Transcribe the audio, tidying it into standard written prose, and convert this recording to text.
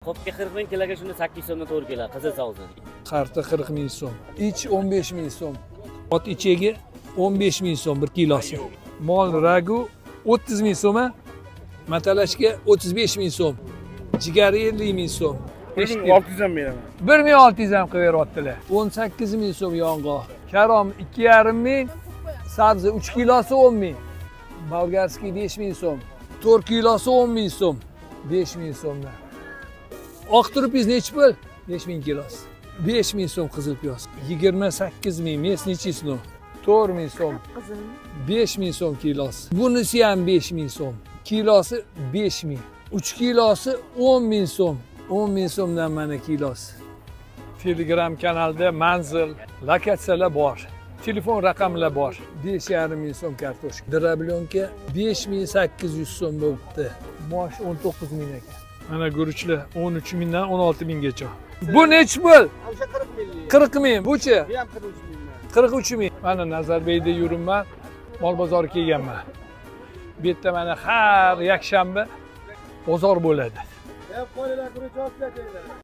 Qopga 40 ming, kiloga shunda 800 so'mdan to'g'ri keladi, qizil savzi. Qarta 40 ming so'm. Ich 15 ming so'm. Ot ichagi 15 ming so'm 1 kilosi. Mol ragu 30 ming so'm. Matalashga 35 ming so'm. Jigari 50 ming so'm. 1600 ham beraman. 1600 ham qilib beryaptilar. 18 ming so'm yong'oq. Karom 2,5 ming. Sabzi 3 kilosi 10 ming. Bolgarskiy 5 ming so'm. 4 kilosi 10 ming so'm. 5 ming so'mdan. Oq turpiz nechi pul? 5 ming kilosi. 5 ming so'm qizil piyoz. 28 ming mesniy chisno. 4 ming so'm. 5 ming so'm kilosi. Bunisi ham 5 ming so'm. Kilosi 5 ming. 3 kilosi 10 ming so'm. 10 ming so'mdan mana kilosi. Telegram kanalda manzil, lokatsiyalar bor. Telefon raqamlar bor. 5,5 ming so'm kartoshka. Drablyonka 5800 so'm bo'libdi. Mosh 19 ming ekan. Mana guruchlar 13 mingdan 16 minggacha. Bu nechi pul? O'sha 40 ming. 40 ming. Buchi? Bu ham 43 ming. 43 ming. Mana Nazarbayda yuribman. Mol bozoriga kelganman. Bu yerda mana har yakshanba bozor bo'ladi. Qo'ylar guruch olib kelinglar.